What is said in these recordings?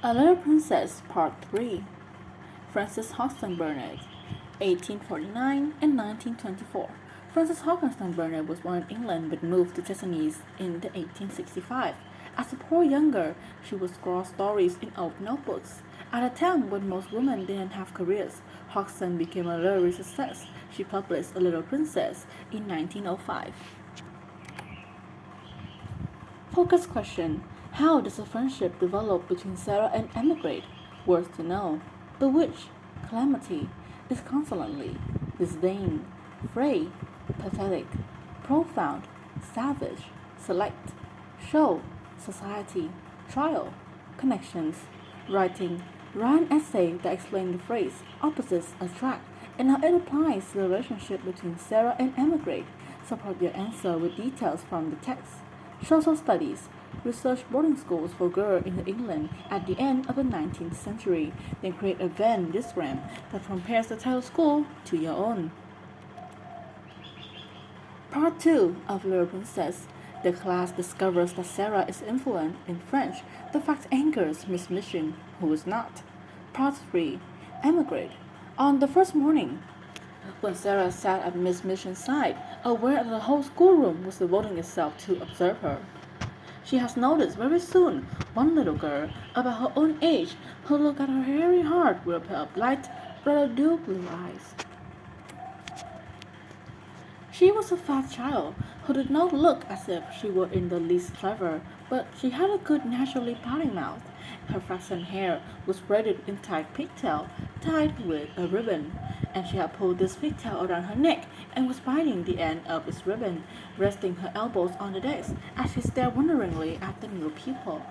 A Little Princess Part 3. Frances Hodgson Burnett, 1849 and 1924. Frances Hodgson Burnett was born in England but moved to Chesapeake in 1865. As a poor young girl, she would scrawl stories in old notebooks. At a time when most women didn't have careers, Hodgson became a literary success. She published A Little Princess in 1905. Focus question. How does a friendship develop between Sarah and Emigrate? Words to know. Bewitch, calamity, disconsolately, disdain, fray, pathetic, profound, savage, select, show, society, trial, connections, writing. Write an essay that explains the phrase opposites attract and how it applies to the relationship between Sarah and Emigrate. Support your answer with details from the text. Social studies. Research boarding schools for girls in England at the end of the 19th century. Then create a Venn diagram that compares the title school to your own. Part 2 of Little Princess. The class discovers that Sarah is fluent in French. The fact angers Miss Mission, who is not. Part 3. Emigrate. On the first morning, when Sarah sat at Miss Mission's side, aware that the whole schoolroom was devoting itself to observe her, she has noticed very soon one little girl about her own age who looked at her very hard with a pair of light, rather dull blue eyes. She was a fat child who did not look as if she were in the least clever, but she had a good naturally pouting mouth. Her flaxen hair was braided in tight pigtail, tied with a ribbon, and she had pulled this pigtail around her neck and was biting the end of its ribbon, resting her elbows on the desk as she stared wonderingly at the new pupil.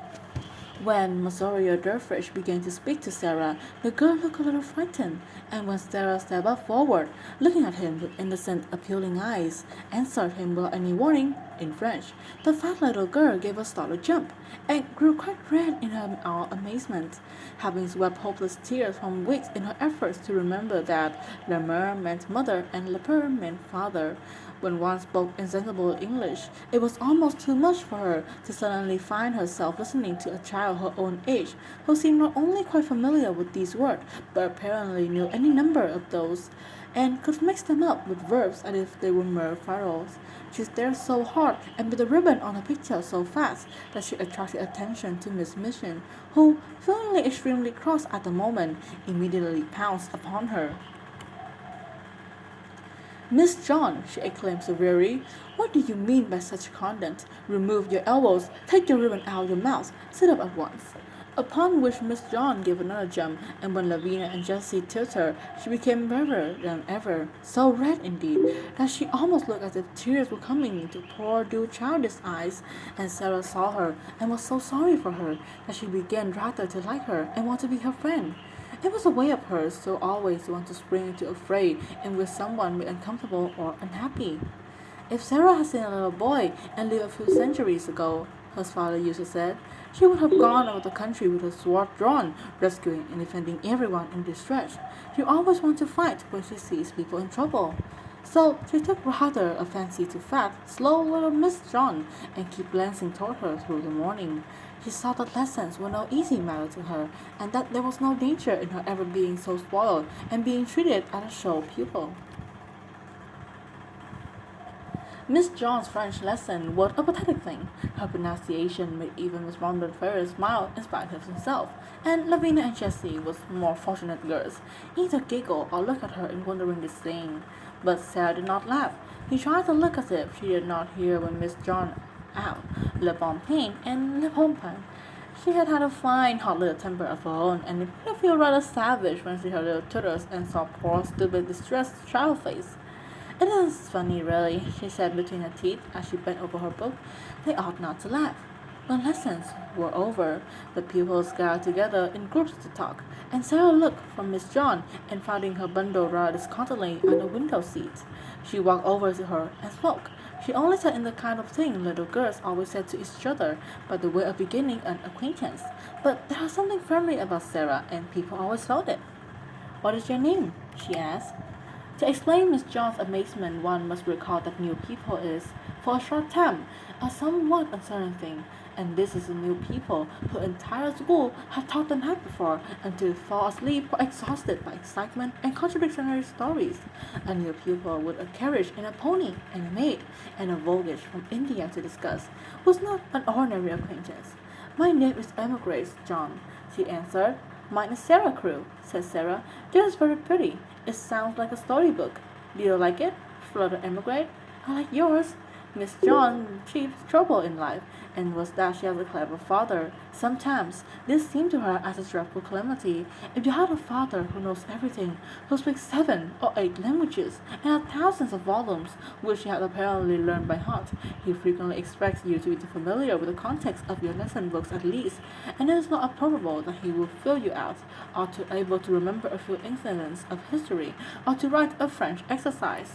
When Masoria Dervish began to speak to Sarah, the girl looked a little frightened, and when Sarah stepped up forward, looking at him with innocent, appealing eyes, answered him without any warning, in French, the fat little girl gave a startled jump, and grew quite red in her amazement, having swept hopeless tears from weeks in her efforts to remember that Le Mer meant mother and Le Père meant father. When one spoke insensible English, it was almost too much for her to suddenly find herself listening to a child her own age, who seemed not only quite familiar with these words, but apparently knew any number of those, and could mix them up with verbs as if they were mere furrows. She stared so hard and bit the ribbon on her pigtail so fast that she attracted attention to Miss Mission, who, feeling extremely cross at the moment, immediately pounced upon her. "Miss John," she exclaimed severely, "what do you mean by such conduct? Remove your elbows, take your ribbon out of your mouth, sit up at once." Upon which Miss John gave another jump, and when Lavinia and Jessie tipped her, she became redder than ever, so red indeed, that she almost looked as if tears were coming into poor dear childish eyes, and Sarah saw her, and was so sorry for her, that she began rather to like her, and want to be her friend. It was a way of hers to always want to spring into a fray in which someone made uncomfortable or unhappy. If Sarah had seen a little boy and lived a few centuries ago, her father used to say, she would have gone over the country with her sword drawn, rescuing and defending everyone in distress. She always wants to fight when she sees people in trouble. So she took rather a fancy to fat, slow little Miss John, and kept glancing toward her through the morning. She saw that lessons were no easy matter to her, and that there was no danger in her ever being so spoiled and being treated as a show pupil. Miss John's French lesson was a pathetic thing. Her pronunciation made even Miss Rondon Ferris smile in spite of himself, and Lavinia and Jessie were more fortunate girls. Either giggled or looked at her in wondering disdain. But Sarah did not laugh. She tried to look as if she did not hear when Miss John out, Le Bon Pain and Le Bon Pain. She had had a fine, hot little temper of her own, and it made her feel rather savage when she heard little tutors and saw poor, stupid, distressed child face. "It is funny, really," she said between her teeth as she bent over her book. "They ought not to laugh." When lessons were over, the pupils gathered together in groups to talk, and Sarah looked from Miss John and finding her bundle rather discontently on the window seat. She walked over to her and spoke. She only said in the kind of thing little girls always said to each other by the way of beginning an acquaintance. But there was something friendly about Sarah, and people always felt it. "What is your name?" she asked. To explain Miss John's amazement, one must recall that new people is, for a short time, a somewhat uncertain thing, and this is the new people who entire school had taught the night before until they fall asleep or exhausted by excitement and contradictory stories. A new pupil with a carriage and a pony and a maid and a voyage from India to discuss was not an ordinary acquaintance. My name is Emma Grace John, she answered. Mine is Sarah Crew, said Sarah. Just very pretty. It sounds like a storybook. Do you like it? Fluttered Emigrate. I like yours. Miss John achieved trouble in life, and was that she has a clever father. Sometimes this seemed to her as a dreadful calamity. If you had a father who knows everything, who speaks 7 or 8 languages, and has thousands of volumes, which he had apparently learned by heart, he frequently expects you to be familiar with the context of your lesson books at least, and it is not improbable that he will fill you out, or to able to remember a few incidents of history, or to write a French exercise.